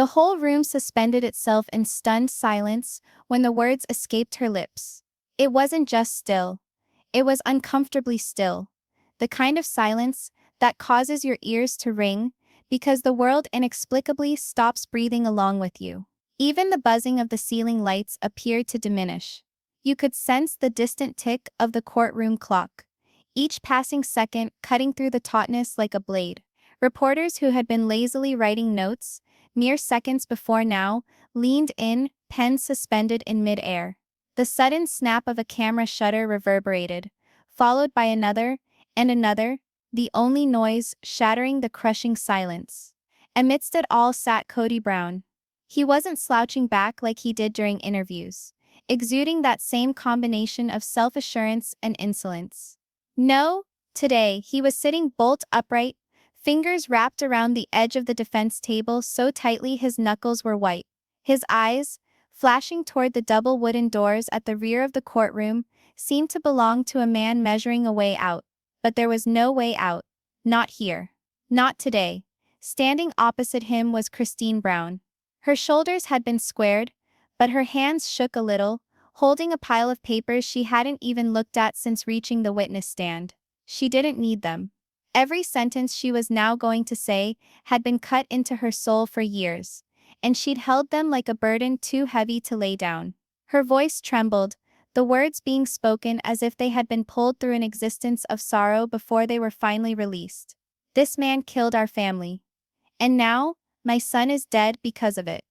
The whole room suspended itself in stunned silence when the words escaped her lips. It wasn't just still. It was uncomfortably still. The kind of silence that causes your ears to ring because the world inexplicably stops breathing along with you. Even the buzzing of the ceiling lights appeared to diminish. You could sense the distant tick of the courtroom clock, each passing second cutting through the tautness like a blade. Reporters who had been lazily writing notes, mere seconds before now, leaned in, pens suspended in mid-air. The sudden snap of a camera shutter reverberated, followed by another, and another, the only noise shattering the crushing silence. Amidst it all sat Kody Brown. He wasn't slouching back like he did during interviews, exuding that same combination of self-assurance and insolence. No, today he was sitting bolt upright, fingers wrapped around the edge of the defense table so tightly his knuckles were white. His eyes, flashing toward the double wooden doors at the rear of the courtroom, seemed to belong to a man measuring a way out. But there was no way out. Not here. Not today. Standing opposite him was Kody Brown. Her shoulders had been squared, but her hands shook a little, holding a pile of papers she hadn't even looked at since reaching the witness stand. She didn't need them. Every sentence she was now going to say had been cut into her soul for years, and she'd held them like a burden too heavy to lay down. Her voice trembled, the words being spoken as if they had been pulled through an existence of sorrow before they were finally released. This man killed our family. And now, my son is dead because of it.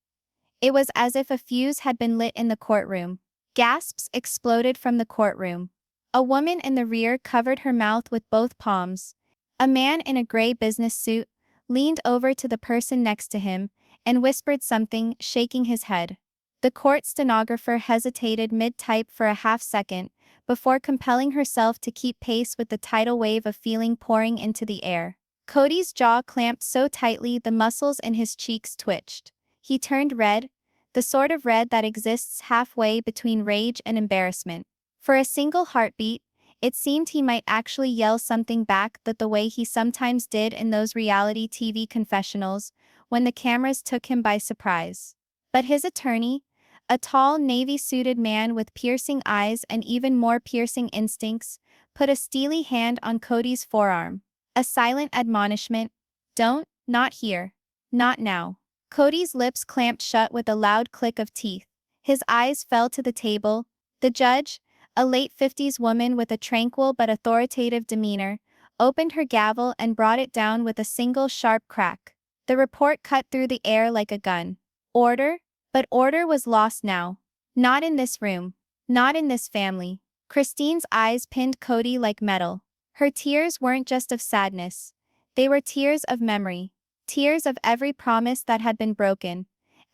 It was as if a fuse had been lit in the courtroom. Gasps exploded from the courtroom. A woman in the rear covered her mouth with both palms. A man in a gray business suit leaned over to the person next to him and whispered something, shaking his head. The court stenographer hesitated mid-type for a half-second before compelling herself to keep pace with the tidal wave of feeling pouring into the air. Kody's jaw clamped so tightly the muscles in his cheeks twitched. He turned red, the sort of red that exists halfway between rage and embarrassment. For a single heartbeat, it seemed he might actually yell something back the way he sometimes did in those reality TV confessionals when the cameras took him by surprise. But his attorney, a tall navy-suited man with piercing eyes and even more piercing instincts, put a steely hand on Kody's forearm. A silent admonishment. Don't, not here. Not now. Kody's lips clamped shut with a loud click of teeth. His eyes fell to the table. The judge, a late 50s woman with a tranquil but authoritative demeanor, opened her gavel and brought it down with a single sharp crack. The report cut through the air like a gun. Order? But order was lost now. Not in this room. Not in this family. Kody's eyes pinned Kody like metal. Her tears weren't just of sadness. They were tears of memory. Tears of every promise that had been broken.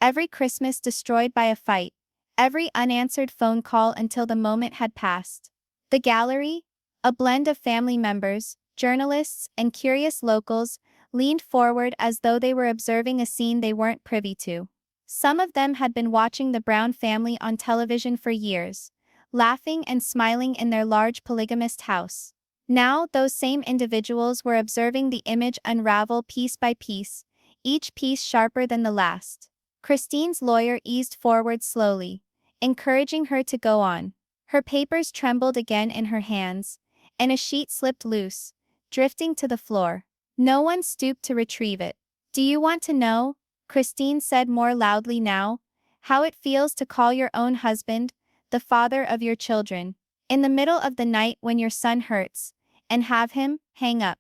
Every Christmas destroyed by a fight. Every unanswered phone call until the moment had passed. The gallery, a blend of family members, journalists, and curious locals, leaned forward as though they were observing a scene they weren't privy to. Some of them had been watching the Brown family on television for years, laughing and smiling in their large polygamist house. Now those same individuals were observing the image unravel piece by piece, each piece sharper than the last. Kody's lawyer eased forward slowly, encouraging her to go on. Her papers trembled again in her hands, and a sheet slipped loose, drifting to the floor. No one stooped to retrieve it. Do you want to know, Kody said more loudly now, how it feels to call your own husband, the father of your children, in the middle of the night when your son hurts, and have him hang up?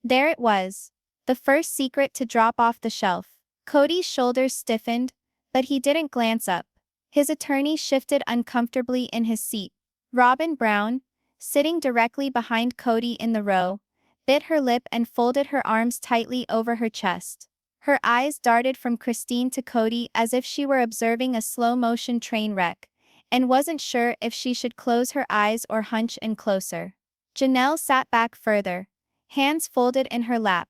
There it was, the first secret to drop off the shelf. Kody's shoulders stiffened, but he didn't glance up. His attorney shifted uncomfortably in his seat. Robin Brown, sitting directly behind Kody in the row, bit her lip and folded her arms tightly over her chest. Her eyes darted from Kody to Kody as if she were observing a slow-motion train wreck, and wasn't sure if she should close her eyes or hunch in closer. Janelle sat back further, hands folded in her lap,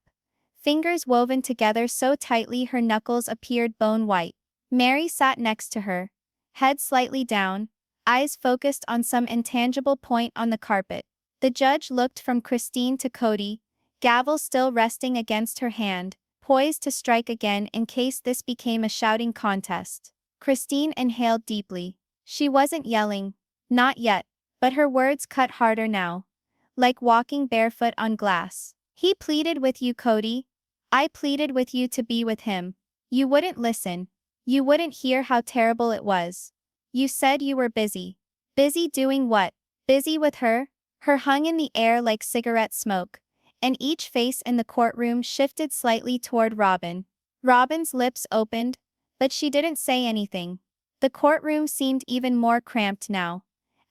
fingers woven together so tightly her knuckles appeared bone-white. Mary sat next to her, head slightly down, eyes focused on some intangible point on the carpet. The judge looked from Kody to Kody, gavel still resting against her hand, poised to strike again in case this became a shouting contest. Christine inhaled deeply. She wasn't yelling. Not yet. But her words cut harder now. Like walking barefoot on glass. He pleaded with you, Kody. I pleaded with you to be with him. You wouldn't listen. You wouldn't hear how terrible it was. You said you were busy. Busy doing what? Busy with her? Her hung in the air like cigarette smoke, and each face in the courtroom shifted slightly toward Robin. Robin's lips opened, but she didn't say anything. The courtroom seemed even more cramped now,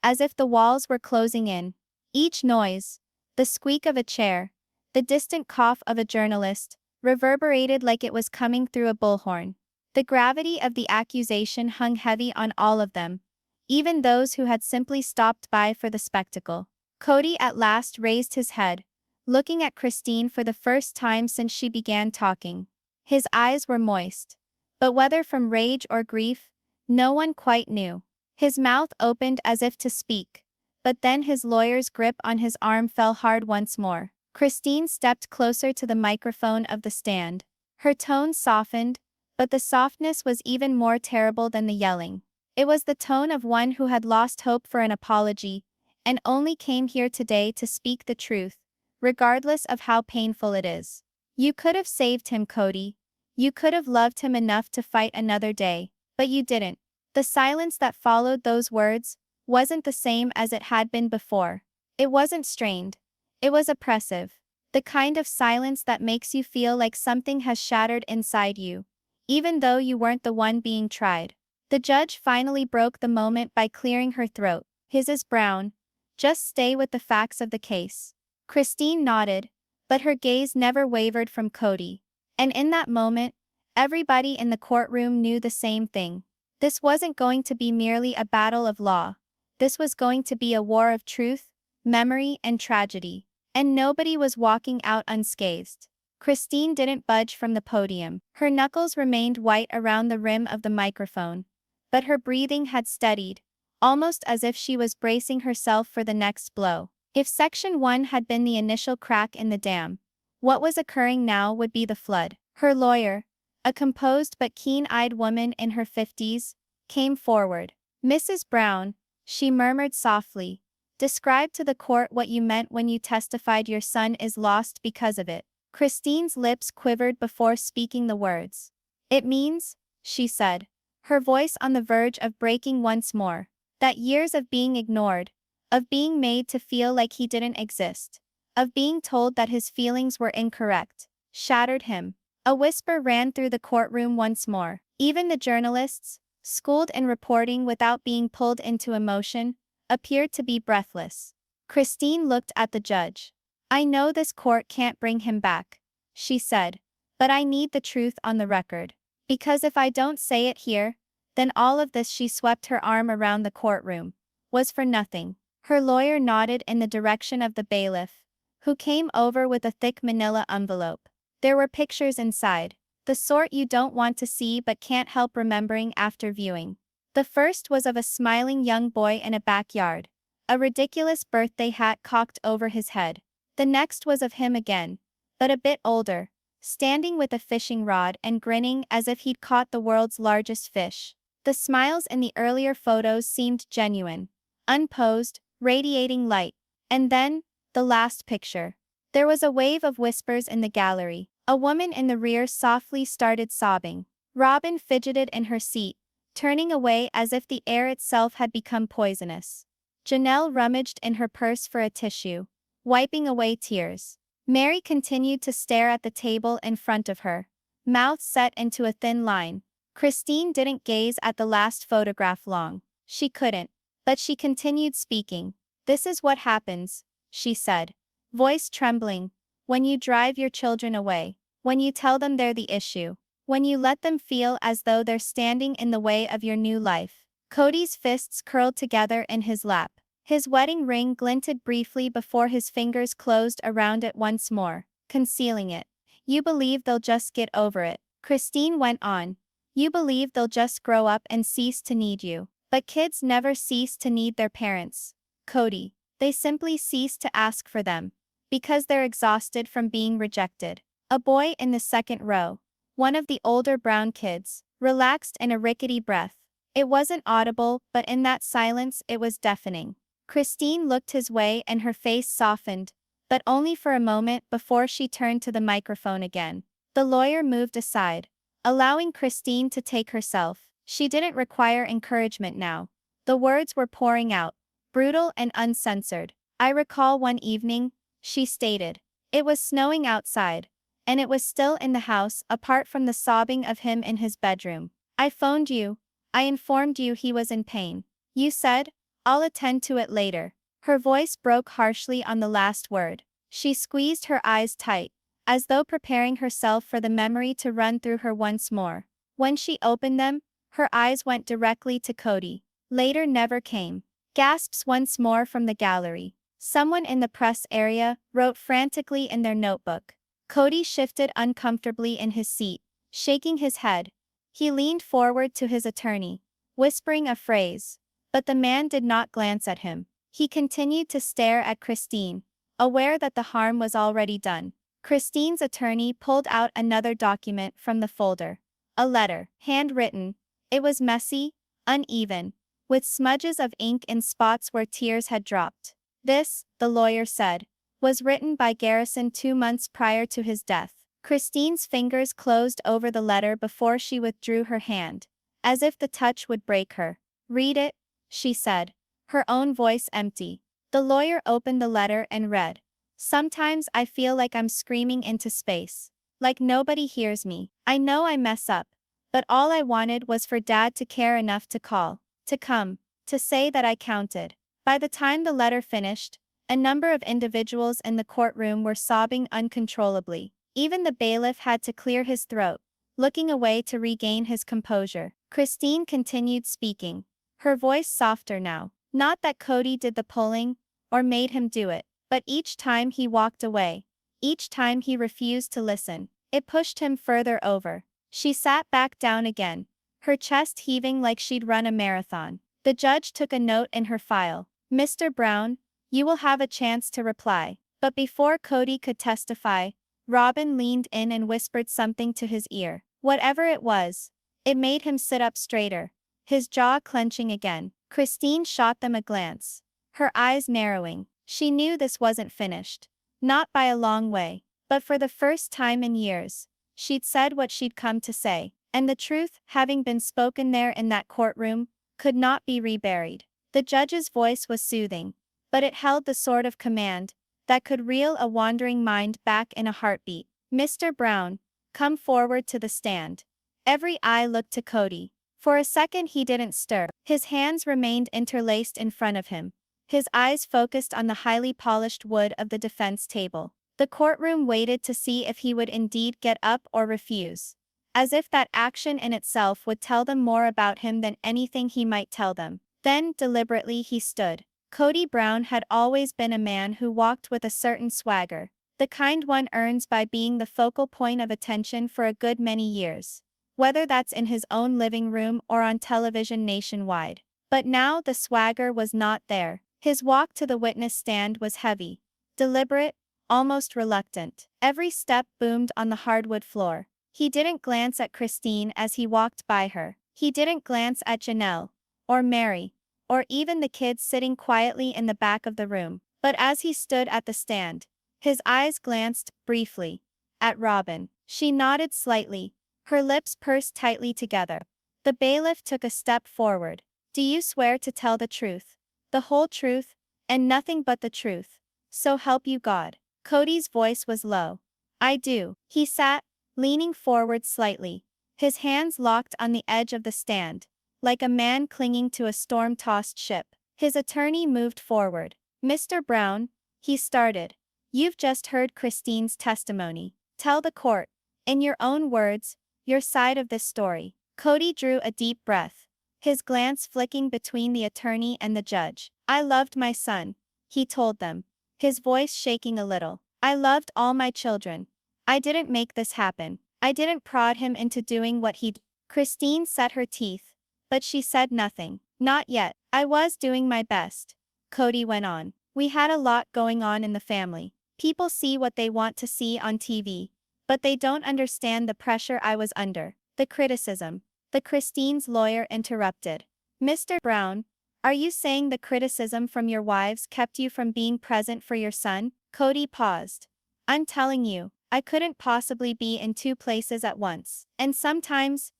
as if the walls were closing in. Each noise, the squeak of a chair, the distant cough of a journalist, reverberated like it was coming through a bullhorn. The gravity of the accusation hung heavy on all of them, even those who had simply stopped by for the spectacle. Kody at last raised his head, looking at Christine for the first time since she began talking. His eyes were moist, but whether from rage or grief, no one quite knew. His mouth opened as if to speak, but then his lawyer's grip on his arm fell hard once more. Christine stepped closer to the microphone of the stand. Her tone softened, but the softness was even more terrible than the yelling. It was the tone of one who had lost hope for an apology, and only came here today to speak the truth, regardless of how painful it is. You could have saved him, Kody. You could have loved him enough to fight another day, but you didn't. The silence that followed those words wasn't the same as it had been before. It wasn't strained. It was oppressive. The kind of silence that makes you feel like something has shattered inside you, even though you weren't the one being tried. The judge finally broke the moment by clearing her throat. Mrs. Brown, just stay with the facts of the case. Christine nodded, but her gaze never wavered from Kody. And in that moment, everybody in the courtroom knew the same thing. This wasn't going to be merely a battle of law. This was going to be a war of truth, memory, and tragedy. And nobody was walking out unscathed. Christine didn't budge from the podium. Her knuckles remained white around the rim of the microphone, but her breathing had steadied, almost as if she was bracing herself for the next blow. If Section 1 had been the initial crack in the dam, what was occurring now would be the flood. Her lawyer, a composed but keen-eyed woman in her 50s, came forward. Mrs. Brown, she murmured softly, describe to the court what you meant when you testified your son is lost because of it. Christine's lips quivered before speaking the words. It means, she said, her voice on the verge of breaking once more, that years of being ignored, of being made to feel like he didn't exist, of being told that his feelings were incorrect, shattered him. A whisper ran through the courtroom once more. Even the journalists, schooled in reporting without being pulled into emotion, appeared to be breathless. Christine looked at the judge. I know this court can't bring him back, she said, but I need the truth on the record. Because if I don't say it here, then all of this, she swept her arm around the courtroom, was for nothing. Her lawyer nodded in the direction of the bailiff, who came over with a thick manila envelope. There were pictures inside, the sort you don't want to see but can't help remembering after viewing. The first was of a smiling young boy in a backyard, a ridiculous birthday hat cocked over his head. The next was of him again, but a bit older, standing with a fishing rod and grinning as if he'd caught the world's largest fish. The smiles in the earlier photos seemed genuine, unposed, radiating light. And then, the last picture. There was a wave of whispers in the gallery. A woman in the rear softly started sobbing. Robin fidgeted in her seat, turning away as if the air itself had become poisonous. Janelle rummaged in her purse for a tissue, wiping away tears. Mary continued to stare at the table in front of her, mouth set into a thin line. Christine didn't gaze at the last photograph long. She couldn't. But she continued speaking. This is what happens, she said, voice trembling, when you drive your children away, when you tell them they're the issue, when you let them feel as though they're standing in the way of your new life. Kody's fists curled together in his lap. His wedding ring glinted briefly before his fingers closed around it once more, concealing it. You believe they'll just get over it, Christine went on. You believe they'll just grow up and cease to need you. But kids never cease to need their parents, Kody. They simply cease to ask for them, because they're exhausted from being rejected. A boy in the second row, one of the older Brown kids, relaxed in a rickety breath. It wasn't audible, but in that silence it was deafening. Christine looked his way and her face softened, but only for a moment before she turned to the microphone again. The lawyer moved aside, allowing Christine to take herself. She didn't require encouragement now. The words were pouring out, brutal and uncensored. I recall one evening, she stated. It was snowing outside, and it was still in the house apart from the sobbing of him in his bedroom. I phoned you. I informed you he was in pain. You said, I'll attend to it later. Her voice broke harshly on the last word. She squeezed her eyes tight, as though preparing herself for the memory to run through her once more. When she opened them, her eyes went directly to Kody. Later never came. Gasps once more from the gallery. Someone in the press area wrote frantically in their notebook. Kody shifted uncomfortably in his seat, shaking his head. He leaned forward to his attorney, whispering a phrase, but the man did not glance at him. He continued to stare at Christine, aware that the harm was already done. Christine's attorney pulled out another document from the folder. A letter, handwritten. It was messy, uneven, with smudges of ink in spots where tears had dropped. This, the lawyer said, was written by Garrison 2 months prior to his death. Christine's fingers closed over the letter before she withdrew her hand, as if the touch would break her. Read it, she said, her own voice empty. The lawyer opened the letter and read. Sometimes I feel like I'm screaming into space. Like nobody hears me. I know I mess up. But all I wanted was for Dad to care enough to call, to come, to say that I counted. By the time the letter finished, a number of individuals in the courtroom were sobbing uncontrollably. Even the bailiff had to clear his throat, looking away to regain his composure. Christine continued speaking, her voice softer now. Not that Kody did the pulling, or made him do it, but each time he walked away, each time he refused to listen, it pushed him further over. She sat back down again, her chest heaving like she'd run a marathon. The judge took a note in her file. Mr. Brown, you will have a chance to reply. But before Kody could testify, Robin leaned in and whispered something to his ear. Whatever it was, it made him sit up straighter, his jaw clenching again. Christine shot them a glance, her eyes narrowing. She knew this wasn't finished. Not by a long way. But for the first time in years, she'd said what she'd come to say, and the truth, having been spoken there in that courtroom, could not be reburied. The judge's voice was soothing, but it held the sort of command that could reel a wandering mind back in a heartbeat. Mr. Brown, come forward to the stand. Every eye looked to Kody. For a second he didn't stir. His hands remained interlaced in front of him, his eyes focused on the highly polished wood of the defense table. The courtroom waited to see if he would indeed get up or refuse, as if that action in itself would tell them more about him than anything he might tell them. Then, deliberately he stood. Kody Brown had always been a man who walked with a certain swagger, the kind one earns by being the focal point of attention for a good many years, whether that's in his own living room or on television nationwide. But now the swagger was not there. His walk to the witness stand was heavy, deliberate, almost reluctant. Every step boomed on the hardwood floor. He didn't glance at Christine as he walked by her. He didn't glance at Janelle, or Mary, or even the kids sitting quietly in the back of the room. But as he stood at the stand, his eyes glanced, briefly, at Robin. She nodded slightly, her lips pursed tightly together. The bailiff took a step forward. Do you swear to tell the truth, the whole truth, and nothing but the truth? So help you God. Kody's voice was low. I do. He sat, leaning forward slightly, his hands locked on the edge of the stand, like a man clinging to a storm-tossed ship. His attorney moved forward. Mr. Brown, he started. You've just heard Christine's testimony. Tell the court, in your own words, your side of this story. Kody drew a deep breath, his glance flicking between the attorney and the judge. I loved my son, he told them, his voice shaking a little. I loved all my children. I didn't make this happen. I didn't prod him into doing what he'd. Christine set her teeth, but she said nothing. Not yet. I was doing my best, Kody went on. We had a lot going on in the family. People see what they want to see on TV. But they don't understand the pressure I was under, the criticism. The Christine's lawyer interrupted. Mr. Brown, are you saying the criticism from your wives kept you from being present for your son? Kody paused. I'm telling you, I couldn't possibly be in two places at once. And sometimes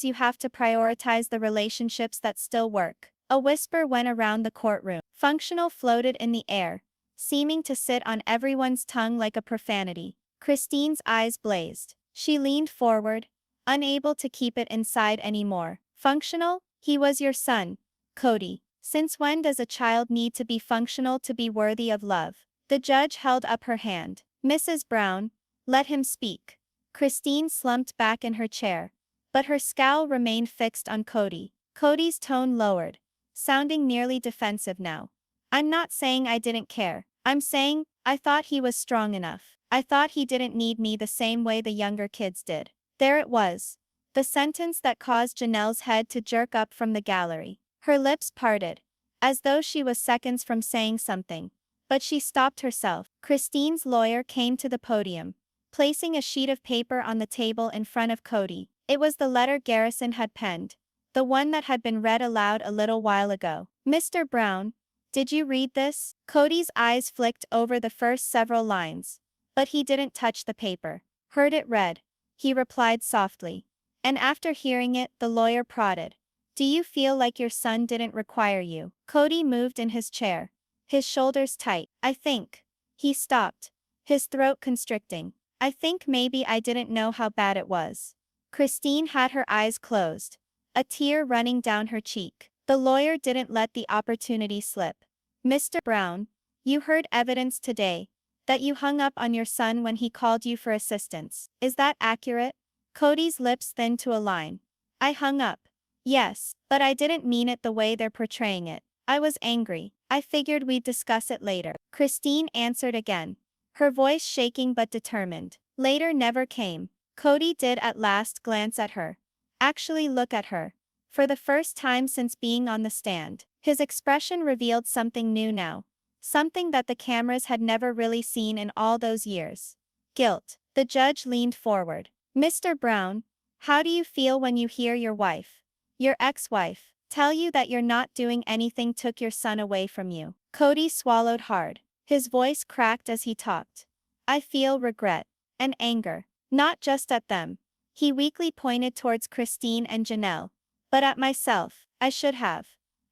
you have to prioritize the relationships that still work. A whisper went around the courtroom. Functional floated in the air, seeming to sit on everyone's tongue like a profanity. Christine's eyes blazed. She leaned forward, unable to keep it inside anymore. Functional? He was your son, Kody. Since when does a child need to be functional to be worthy of love? The judge held up her hand. Mrs. Brown, let him speak. Christine slumped back in her chair, but her scowl remained fixed on Kody. Cody's tone lowered, sounding nearly defensive now. I'm not saying I didn't care. I'm saying, I thought he was strong enough. I thought he didn't need me the same way the younger kids did. There it was. The sentence that caused Janelle's head to jerk up from the gallery. Her lips parted, as though she was seconds from saying something. But she stopped herself. Christine's lawyer came to the podium, placing a sheet of paper on the table in front of Kody. It was the letter Garrison had penned, the one that had been read aloud a little while ago. Mr. Brown, did you read this? Cody's eyes flicked over the first several lines, but he didn't touch the paper. Heard it read, he replied softly. And after hearing it, the lawyer prodded. Do you feel like your son didn't require you? Kody moved in his chair, his shoulders tight. I think. He stopped, his throat constricting. I think maybe I didn't know how bad it was. Christine had her eyes closed, a tear running down her cheek. The lawyer didn't let the opportunity slip. Mr. Brown, you heard evidence today that you hung up on your son when he called you for assistance. Is that accurate? Cody's lips thinned to a line. I hung up. Yes, but I didn't mean it the way they're portraying it. I was angry. I figured we'd discuss it later. Christine answered again, her voice shaking but determined. Later never came. Kody did at last glance at her. Actually look at her. For the first time since being on the stand, his expression revealed something new now. Something that the cameras had never really seen in all those years. Guilt. The judge leaned forward. Mr. Brown, how do you feel when you hear your wife, your ex-wife, tell you that you're not doing anything took your son away from you? Kody swallowed hard. His voice cracked as he talked. I feel regret and anger, not just at them. He weakly pointed towards Christine and Janelle. But at myself. I should have.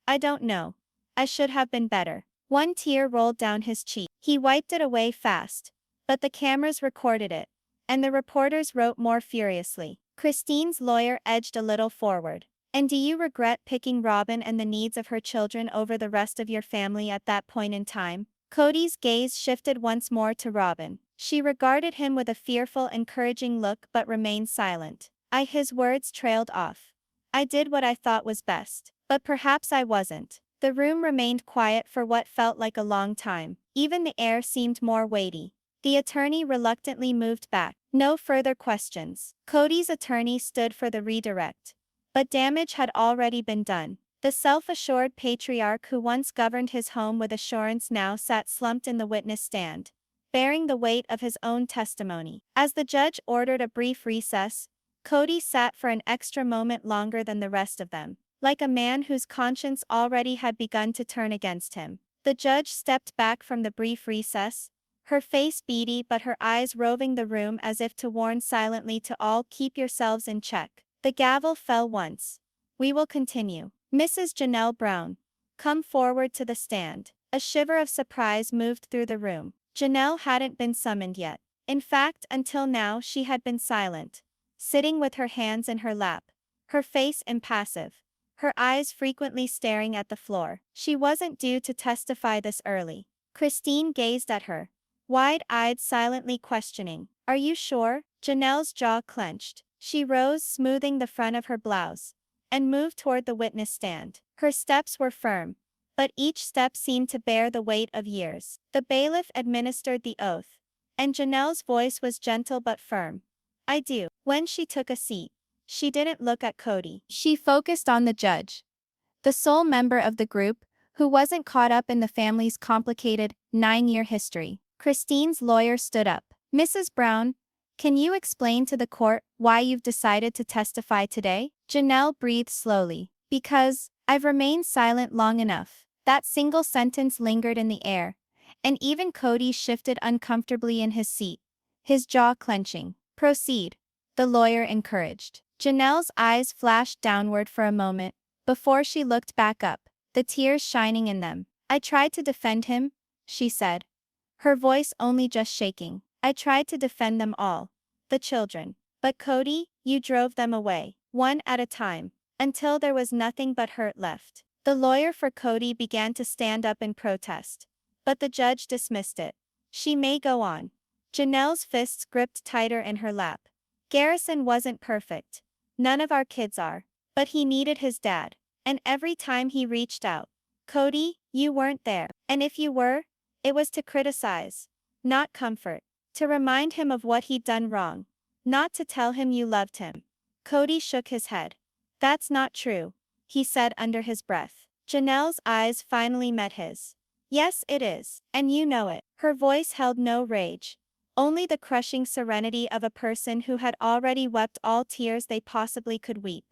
I don't know. I should have been better. One tear rolled down his cheek. He wiped it away fast. But the cameras recorded it. And the reporters wrote more furiously. Christine's lawyer edged a little forward. And do you regret picking Robin and the needs of her children over the rest of your family at that point in time? Cody's gaze shifted once more to Robin. She regarded him with a fearful, encouraging look but remained silent. His words trailed off. I did what I thought was best. But perhaps I wasn't. The room remained quiet for what felt like a long time. Even the air seemed more weighty. The attorney reluctantly moved back. No further questions. Cody's attorney stood for the redirect. But damage had already been done. The self-assured patriarch who once governed his home with assurance now sat slumped in the witness stand, bearing the weight of his own testimony. As the judge ordered a brief recess, Kody sat for an extra moment longer than the rest of them, like a man whose conscience already had begun to turn against him. The judge stepped back from the brief recess, her face beady but her eyes roving the room as if to warn silently to all, keep yourselves in check. The gavel fell once. We will continue. Mrs. Janelle Brown, come forward to the stand. A shiver of surprise moved through the room. Janelle hadn't been summoned yet. In fact, until now she had been silent, sitting with her hands in her lap, her face impassive, her eyes frequently staring at the floor. She wasn't due to testify this early. Christine gazed at her, wide-eyed, silently questioning. Are you sure? Janelle's jaw clenched. She rose, smoothing the front of her blouse, and moved toward the witness stand. Her steps were firm, but each step seemed to bear the weight of years. The bailiff administered the oath, and Janelle's voice was gentle but firm. I do. When she took a seat, she didn't look at Kody. She focused on the judge, the sole member of the group who wasn't caught up in the family's complicated 9-year history. Christine's lawyer stood up. Mrs. Brown, Can you explain to the court why you've decided to testify today? Janelle breathed slowly. Because I've remained silent long enough. That single sentence lingered in the air, and even Kody shifted uncomfortably in his seat, his jaw clenching. Proceed, the lawyer encouraged. Janelle's eyes flashed downward for a moment, before she looked back up, the tears shining in them. I tried to defend him, she said, her voice only just shaking. I tried to defend them all, the children. But Kody, you drove them away, one at a time, until there was nothing but hurt left. The lawyer for Kody began to stand up in protest, but the judge dismissed it. She may go on. Janelle's fists gripped tighter in her lap. Garrison wasn't perfect. None of our kids are. But he needed his dad. And every time he reached out, Kody, you weren't there. And if you were, it was to criticize, not comfort. To remind him of what he'd done wrong. Not to tell him you loved him. Kody shook his head. That's not true, he said under his breath. Janelle's eyes finally met his. Yes, it is. And you know it. Her voice held no rage. Only the crushing serenity of a person who had already wept all tears they possibly could weep.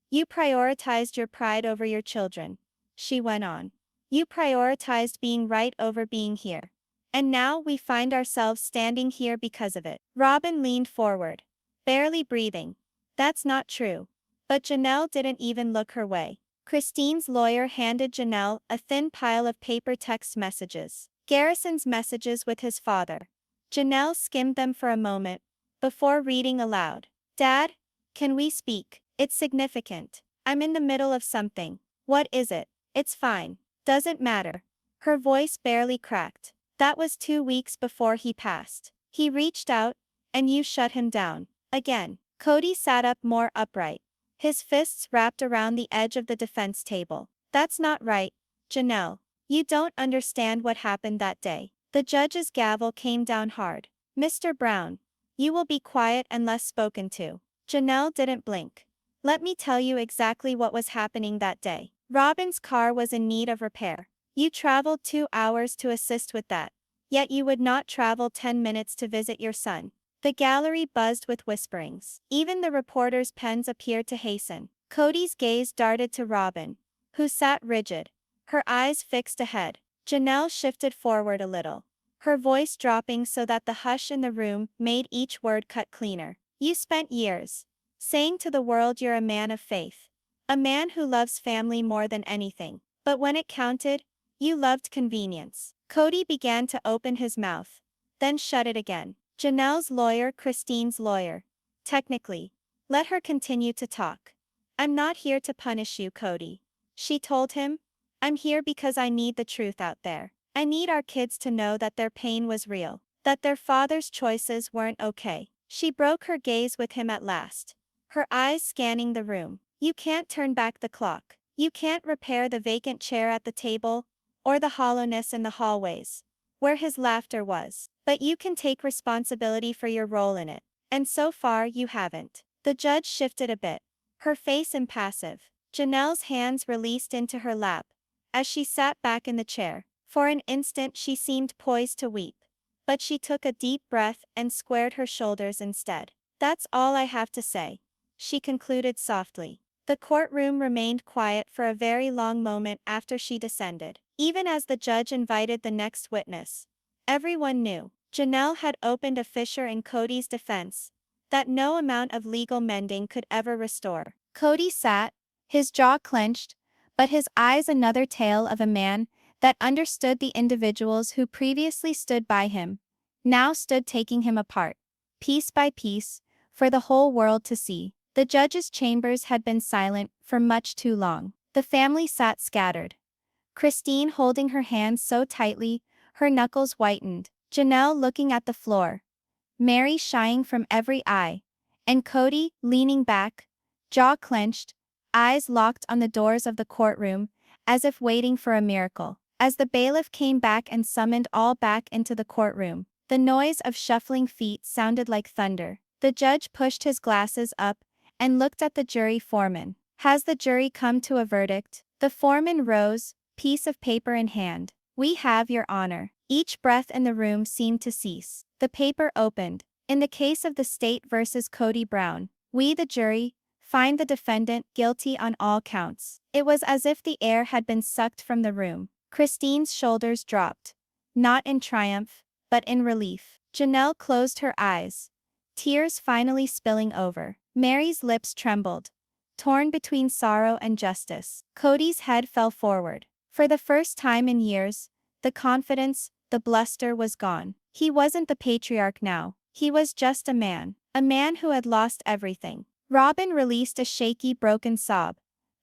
You prioritized your pride over your children, she went on. You prioritized being right over being here. And now we find ourselves standing here because of it. Robin leaned forward, barely breathing. That's not true. But Janelle didn't even look her way. Christine's lawyer handed Janelle a thin pile of paper text messages. Garrison's messages with his father. Janelle skimmed them for a moment, before reading aloud. Dad, can we speak? It's significant. I'm in the middle of something. What is it? It's fine. Doesn't matter. Her voice barely cracked. That was 2 weeks before he passed. He reached out, and you shut him down. Again. Kody sat up more upright, his fists wrapped around the edge of the defense table. That's not right, Janelle. You don't understand what happened that day. The judge's gavel came down hard. Mr. Brown, you will be quiet unless spoken to. Janelle didn't blink. Let me tell you exactly what was happening that day. Robin's car was in need of repair. You traveled 2 hours to assist with that. Yet you would not travel 10 minutes to visit your son. The gallery buzzed with whisperings. Even the reporters' pens appeared to hasten. Kody's gaze darted to Robin, who sat rigid, her eyes fixed ahead. Janelle shifted forward a little, her voice dropping so that the hush in the room made each word cut cleaner. You spent years saying to the world you're a man of faith, a man who loves family more than anything. But when it counted, you loved convenience. Kody began to open his mouth, then shut it again. Janelle's lawyer, Christine's lawyer. Technically. Let her continue to talk. I'm not here to punish you, Kody. She told him. I'm here because I need the truth out there. I need our kids to know that their pain was real, that their father's choices weren't okay. She broke her gaze with him at last, her eyes scanning the room. You can't turn back the clock. You can't repair the vacant chair at the table, or the hollowness in the hallways, where his laughter was. But you can take responsibility for your role in it. And so far you haven't. The judge shifted a bit, her face impassive. Janelle's hands released into her lap, as she sat back in the chair. For an instant she seemed poised to weep. But she took a deep breath and squared her shoulders instead. That's all I have to say, she concluded softly. The courtroom remained quiet for a very long moment after she descended. Even as the judge invited the next witness, everyone knew. Janelle had opened a fissure in Kody's defense that no amount of legal mending could ever restore. Kody sat, his jaw clenched, but his eyes another tale of a man that understood the individuals who previously stood by him, now stood taking him apart, piece by piece, for the whole world to see. The judge's chambers had been silent for much too long. The family sat scattered, Christine holding her hands so tightly, her knuckles whitened, Janelle looking at the floor, Mary shying from every eye, and Kody leaning back, jaw clenched, eyes locked on the doors of the courtroom, as if waiting for a miracle. As the bailiff came back and summoned all back into the courtroom, the noise of shuffling feet sounded like thunder. The judge pushed his glasses up and looked at the jury foreman. Has the jury come to a verdict? The foreman rose, piece of paper in hand. We have, Your Honor. Each breath in the room seemed to cease. The paper opened, In the case of the state versus Kody Brown, we, the jury, find the defendant guilty on all counts. It was as if the air had been sucked from the room. Christine's shoulders dropped. Not in triumph, but in relief. Janelle closed her eyes, tears finally spilling over. Mary's lips trembled, torn between sorrow and justice. Kody's head fell forward. For the first time in years, the confidence, the bluster was gone. He wasn't the patriarch now. He was just a man who had lost everything. Robin released a shaky, broken sob,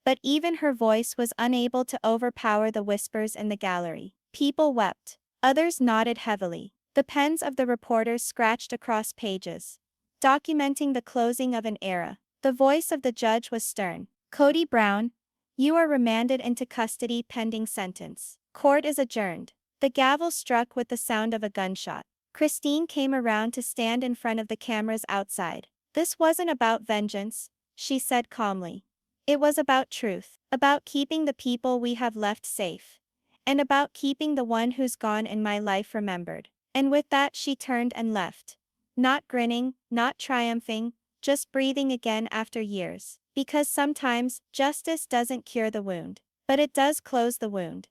but even her voice was unable to overpower the whispers in the gallery. People wept. Others nodded heavily. The pens of the reporters scratched across pages, documenting the closing of an era. The voice of the judge was stern. Kody Brown, you are remanded into custody pending sentence. Court is adjourned. The gavel struck with the sound of a gunshot. Christine came around to stand in front of the cameras outside. This wasn't about vengeance, she said calmly. It was about truth, about keeping the people we have left safe, and about keeping the one who's gone in my life remembered. And with that she turned and left. Not grinning, not triumphing, just breathing again after years. Because sometimes, justice doesn't cure the wound, but it does close the wound.